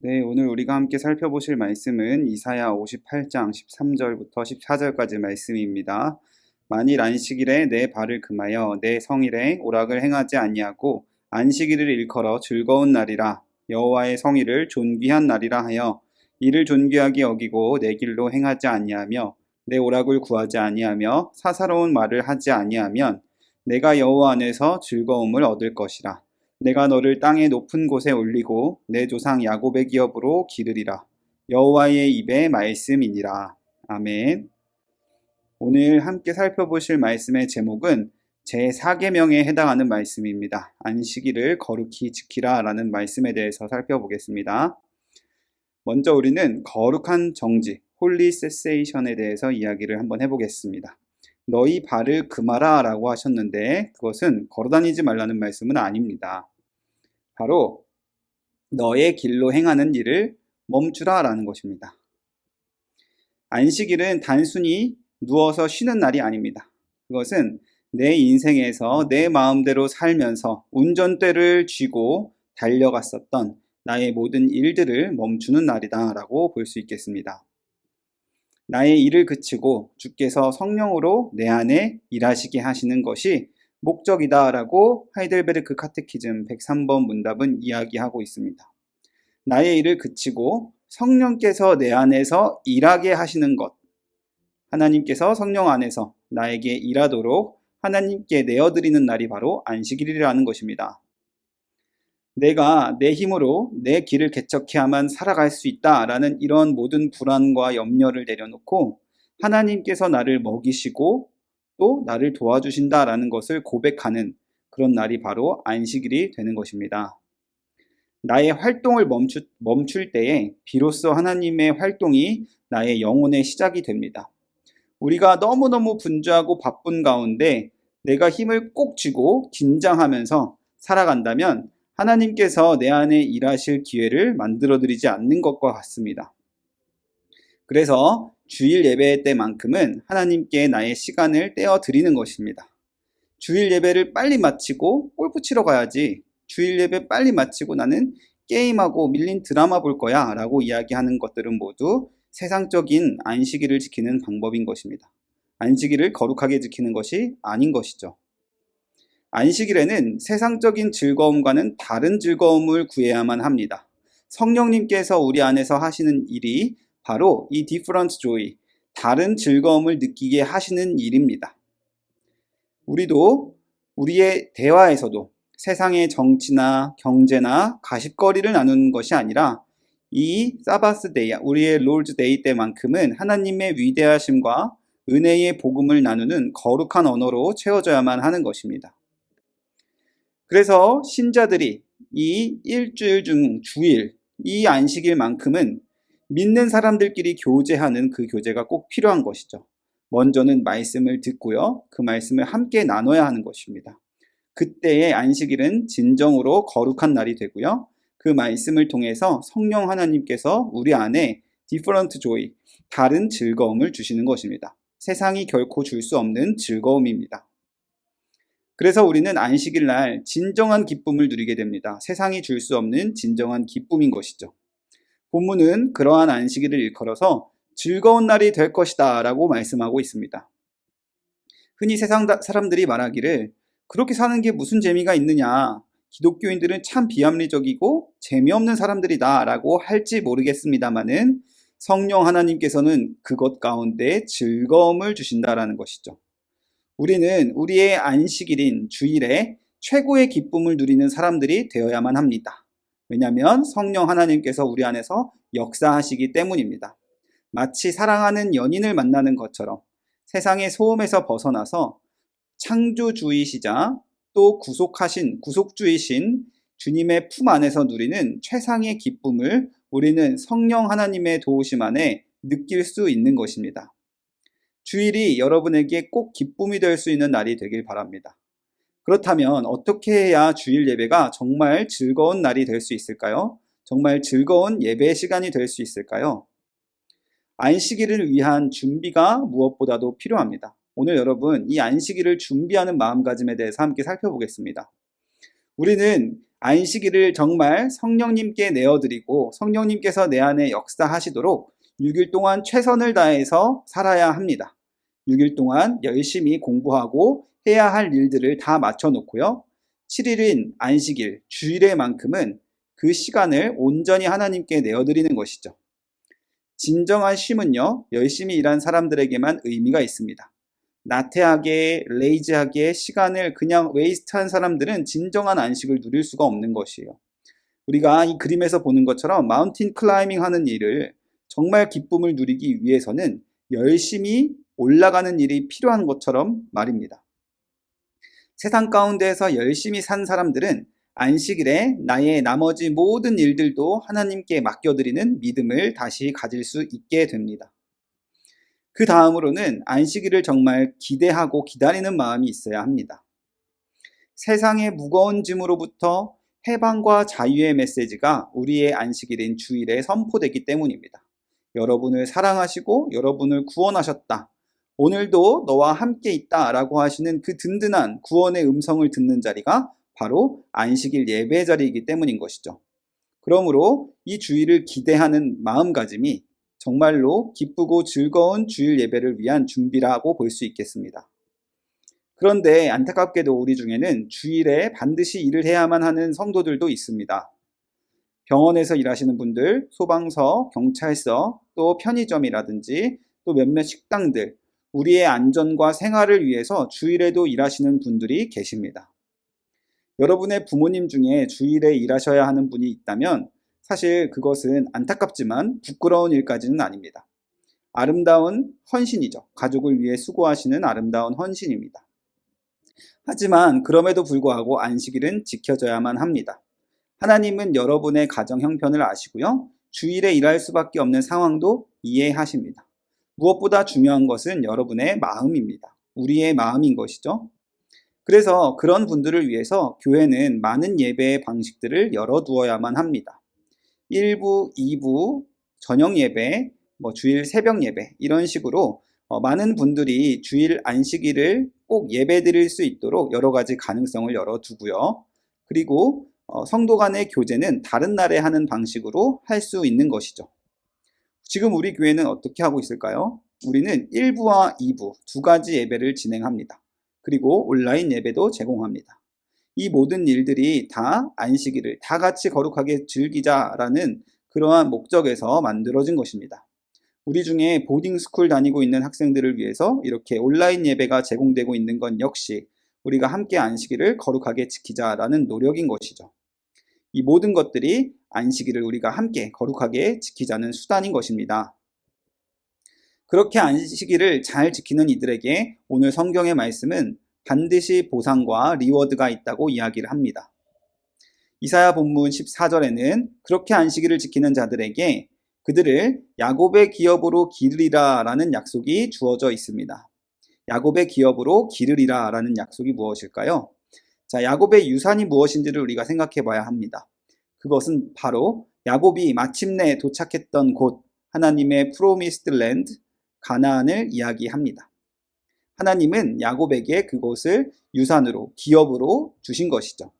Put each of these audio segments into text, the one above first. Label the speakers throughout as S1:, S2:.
S1: 네, 오늘 우리가 함께 살펴보실 말씀은 이사야 58장 13절부터 14절까지 말씀입니다. 만일 안식일에 내 발을 금하여 내 성일에 오락을 행하지 아니하고 안식일을 일컬어 즐거운 날이라 여호와의 성일을 존귀한 날이라 하여 이를 존귀하게 여기고 내 길로 행하지 아니하며 내 오락을 구하지 아니하며 사사로운 말을 하지 아니하면 내가 여호와 안에서 즐거움을 얻을 것이라. 내가 너를 땅의 높은 곳에 올리고 내 조상 야곱의 기업으로 기르리라. 여호와의 입의 말씀이니라. 아멘. 오늘 함께 살펴보실 말씀의 제목은 제4계명에 해당하는 말씀입니다. 안식일을 거룩히 지키라 라는 말씀에 대해서 살펴보겠습니다. 먼저 우리는 거룩한 정지, 홀리 세세이션에 대해서 이야기를 한번 해보겠습니다. 너희 발을 금하라 라고 하셨는데 그것은 걸어다니지 말라는 말씀은 아닙니다. 바로 너의 길로 행하는 일을 멈추라 라는 것입니다. 안식일은 단순히 누워서 쉬는 날이 아닙니다. 그것은 내 인생에서 내 마음대로 살면서 운전대를 쥐고 달려갔었던 나의 모든 일들을 멈추는 날이다 라고 볼 수 있겠습니다. 나의 일을 그치고 주께서 성령으로 내 안에 일하시게 하시는 것이 목적이다 라고 하이델베르크 카테키즘 103번 문답은 이야기하고 있습니다. 나의 일을 그치고 성령께서 내 안에서 일하게 하시는 것, 하나님께서 성령 안에서 나에게 일하도록 하나님께 내어드리는 날이 바로 안식일이라는 것입니다. 내가 내 힘으로 내 길을 개척해야만 살아갈 수 있다라는 이런 모든 불안과 염려를 내려놓고 하나님께서 나를 먹이시고 또 나를 도와주신다라는 것을 고백하는 그런 날이 바로 안식일이 되는 것입니다. 나의 활동을 멈출 때에 비로소 하나님의 활동이 나의 영혼의 시작이 됩니다. 우리가 너무너무 분주하고 바쁜 가운데 내가 힘을 꼭 쥐고 긴장하면서 살아간다면 하나님께서 내 안에 일하실 기회를 만들어드리지 않는 것과 같습니다. 그래서 주일 예배 때만큼은 하나님께 나의 시간을 떼어드리는 것입니다. 주일 예배를 빨리 마치고 골프 치러 가야지. 주일 예배 빨리 마치고 나는 게임하고 밀린 드라마 볼 거야 라고 이야기하는 것들은 모두 세상적인 안식일을 지키는 방법인 것입니다. 안식일을 거룩하게 지키는 것이 아닌 것이죠. 안식일에는 세상적인 즐거움과는 다른 즐거움을 구해야만 합니다. 성령님께서 우리 안에서 하시는 일이 바로 이 different joy, 다른 즐거움을 느끼게 하시는 일입니다. 우리도 우리의 대화에서도 세상의 정치나 경제나 가십거리를 나누는 것이 아니라 이 사바스 데이, 우리의 롤즈 데이 때만큼은 하나님의 위대하심과 은혜의 복음을 나누는 거룩한 언어로 채워져야만 하는 것입니다. 그래서 신자들이 이 일주일 중 주일, 이 안식일만큼은 믿는 사람들끼리 교제하는 그 교제가 꼭 필요한 것이죠. 먼저는 말씀을 듣고요. 그 말씀을 함께 나눠야 하는 것입니다. 그때의 안식일은 진정으로 거룩한 날이 되고요. 그 말씀을 통해서 성령 하나님께서 우리 안에 different joy, 다른 즐거움을 주시는 것입니다. 세상이 결코 줄 수 없는 즐거움입니다. 그래서 우리는 안식일 날 진정한 기쁨을 누리게 됩니다. 세상이 줄 수 없는 진정한 기쁨인 것이죠. 본문은 그러한 안식일을 일컬어서 즐거운 날이 될 것이다 라고 말씀하고 있습니다. 흔히 세상 사람들이 말하기를 그렇게 사는 게 무슨 재미가 있느냐, 기독교인들은 참 비합리적이고 재미없는 사람들이다 라고 할지 모르겠습니다마는 성령 하나님께서는 그것 가운데 즐거움을 주신다라는 것이죠. 우리는 우리의 안식일인 주일에 최고의 기쁨을 누리는 사람들이 되어야만 합니다. 왜냐하면 성령 하나님께서 우리 안에서 역사하시기 때문입니다. 마치 사랑하는 연인을 만나는 것처럼 세상의 소음에서 벗어나서 창조주이시자 또 구속주이신 주님의 품 안에서 누리는 최상의 기쁨을 우리는 성령 하나님의 도우심 안에 느낄 수 있는 것입니다. 주일이 여러분에게 꼭 기쁨이 될 수 있는 날이 되길 바랍니다. 그렇다면 어떻게 해야 주일 예배가 정말 즐거운 날이 될 수 있을까요? 정말 즐거운 예배 시간이 될 수 있을까요? 안식일을 위한 준비가 무엇보다도 필요합니다. 오늘 여러분 이 안식일을 준비하는 마음가짐에 대해서 함께 살펴보겠습니다. 우리는 안식일을 정말 성령님께 내어드리고 성령님께서 내 안에 역사하시도록 6일 동안 최선을 다해서 살아야 합니다. 6일 동안 열심히 공부하고 해야 할 일들을 다 맞춰놓고요. 7일인 안식일, 주일에만큼은 그 시간을 온전히 하나님께 내어드리는 것이죠. 진정한 쉼은요, 열심히 일한 사람들에게만 의미가 있습니다. 나태하게, 레이지하게 시간을 그냥 웨이스트한 사람들은 진정한 안식을 누릴 수가 없는 것이에요. 우리가 이 그림에서 보는 것처럼 마운틴 클라이밍 하는 일을 정말 기쁨을 누리기 위해서는 열심히 올라가는 일이 필요한 것처럼 말입니다. 세상 가운데에서 열심히 산 사람들은 안식일에 나의 나머지 모든 일들도 하나님께 맡겨드리는 믿음을 다시 가질 수 있게 됩니다. 그 다음으로는 안식일을 정말 기대하고 기다리는 마음이 있어야 합니다. 세상의 무거운 짐으로부터 해방과 자유의 메시지가 우리의 안식일인 주일에 선포되기 때문입니다. 여러분을 사랑하시고 여러분을 구원하셨다. 오늘도 너와 함께 있다 라고 하시는 그 든든한 구원의 음성을 듣는 자리가 바로 안식일 예배 자리이기 때문인 것이죠. 그러므로 이 주일을 기대하는 마음가짐이 정말로 기쁘고 즐거운 주일 예배를 위한 준비라고 볼 수 있겠습니다. 그런데 안타깝게도 우리 중에는 주일에 반드시 일을 해야만 하는 성도들도 있습니다. 병원에서 일하시는 분들, 소방서, 경찰서, 또 편의점이라든지 또 몇몇 식당들, 우리의 안전과 생활을 위해서 주일에도 일하시는 분들이 계십니다. 여러분의 부모님 중에 주일에 일하셔야 하는 분이 있다면 사실 그것은 안타깝지만 부끄러운 일까지는 아닙니다. 아름다운 헌신이죠. 가족을 위해 수고하시는 아름다운 헌신입니다. 하지만 그럼에도 불구하고 안식일은 지켜져야만 합니다. 하나님은 여러분의 가정 형편을 아시고요. 주일에 일할 수밖에 없는 상황도 이해하십니다. 무엇보다 중요한 것은 여러분의 마음입니다. 우리의 마음인 것이죠. 그래서 그런 분들을 위해서 교회는 많은 예배의 방식들을 열어두어야만 합니다. 1부, 2부, 저녁 예배, 주일 새벽 예배 이런 식으로 많은 분들이 주일 안식일을 꼭 예배 드릴 수 있도록 여러 가지 가능성을 열어두고요. 그리고 성도 간의 교제는 다른 날에 하는 방식으로 할 수 있는 것이죠. 지금 우리 교회는 어떻게 하고 있을까요? 우리는 1부와 2부 두 가지 예배를 진행합니다. 그리고 온라인 예배도 제공합니다. 이 모든 일들이 다 안식일을 다 같이 거룩하게 즐기자라는 그러한 목적에서 만들어진 것입니다. 우리 중에 보딩스쿨 다니고 있는 학생들을 위해서 이렇게 온라인 예배가 제공되고 있는 건 역시 우리가 함께 안식일을 거룩하게 지키자라는 노력인 것이죠. 이 모든 것들이 안식일을 우리가 함께 거룩하게 지키자는 수단인 것입니다. 그렇게 안식일을 잘 지키는 이들에게 오늘 성경의 말씀은 반드시 보상과 리워드가 있다고 이야기를 합니다. 이사야 본문 14절에는 그렇게 안식일을 지키는 자들에게 그들을 야곱의 기업으로 기르리라 라는 약속이 주어져 있습니다. 야곱의 기업으로 기르리라 라는 약속이 무엇일까요? 자, 야곱의 유산이 무엇인지를 우리가 생각해 봐야 합니다. 그것은 바로 야곱이 마침내 도착했던 곳 하나님의 프로미스드 랜드 가나안을 이야기합니다. 하나님은 야곱에게 그곳을 유산으로 기업으로 주신 것이죠.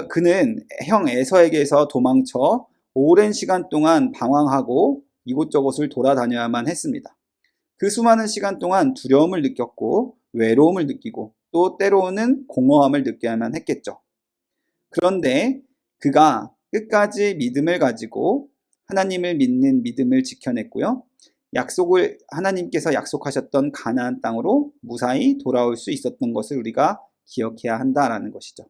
S1: 그는 형 에서에게서 도망쳐 오랜 시간 동안 방황하고 이곳저곳을 돌아다녀야만 했습니다. 그 수많은 시간 동안 두려움을 느꼈고 외로움을 느끼고 또 때로는 공허함을 느껴야만 했겠죠. 그런데 그가 끝까지 믿음을 가지고 하나님을 믿는 믿음을 지켜냈고요. 하나님께서 약속하셨던 가나안 땅으로 무사히 돌아올 수 있었던 것을 우리가 기억해야 한다라는 것이죠.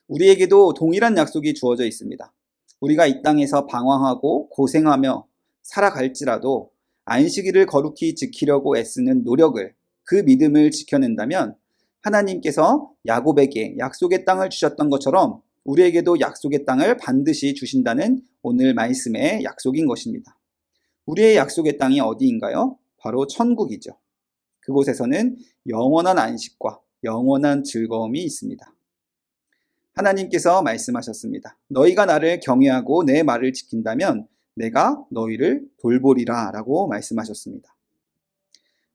S1: 우리에게도 동일한 약속이 주어져 있습니다. 우리가 이 땅에서 방황하고 고생하며 살아갈지라도 안식일을 거룩히 지키려고 애쓰는 노력을, 그 믿음을 지켜낸다면 하나님께서 야곱에게 약속의 땅을 주셨던 것처럼 우리에게도 약속의 땅을 반드시 주신다는 오늘 말씀의 약속인 것입니다. 우리의 약속의 땅이 어디인가요? 바로 천국이죠. 그곳에서는 영원한 안식과 영원한 즐거움이 있습니다. 하나님께서 말씀하셨습니다. 너희가 나를 경외하고 내 말을 지킨다면 내가 너희를 돌보리라 라고 말씀하셨습니다.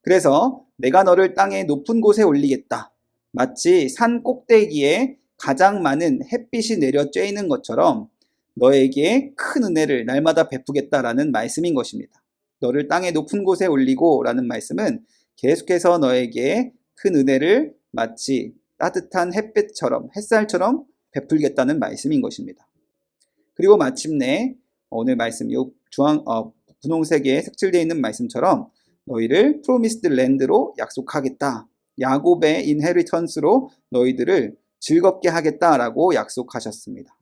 S1: 그래서 내가 너를 땅의 높은 곳에 올리겠다. 마치 산 꼭대기에 가장 많은 햇빛이 내려 쬐이는 것처럼 너에게 큰 은혜를 날마다 베푸겠다라는 말씀인 것입니다. 너를 땅의 높은 곳에 올리고 라는 말씀은 계속해서 너에게 큰 은혜를 마치 따뜻한 햇빛처럼, 햇살처럼 베풀겠다는 말씀인 것입니다. 그리고 마침내 오늘 말씀, 분홍색에 색칠되어 있는 말씀처럼 너희를 프로미스드 랜드로 약속하겠다. 야곱의 인헤리턴스로 너희들을 즐겁게 하겠다라고 약속하셨습니다.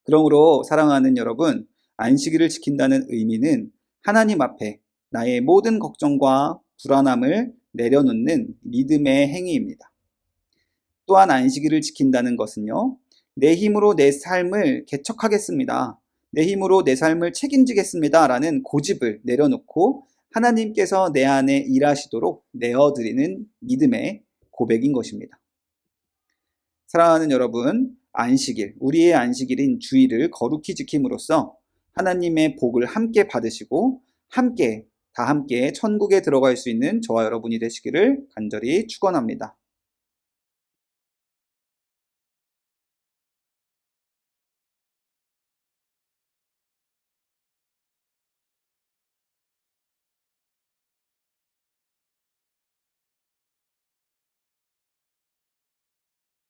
S1: 그러므로 사랑하는 여러분, 안식일을 지킨다는 의미는 하나님 앞에 나의 모든 걱정과 불안함을 내려놓는 믿음의 행위입니다. 또한 안식일을 지킨다는 것은요, 내 힘으로 내 삶을 개척하겠습니다. 내 힘으로 내 삶을 책임지겠습니다. 라는 고집을 내려놓고 하나님께서 내 안에 일하시도록 내어드리는 믿음의 고백인 것입니다. 사랑하는 여러분, 안식일, 우리의 안식일인 주일을 거룩히 지킴으로써 하나님의 복을 함께 받으시고 다 함께 천국에 들어갈 수 있는 저와 여러분이 되시기를 간절히 축원합니다.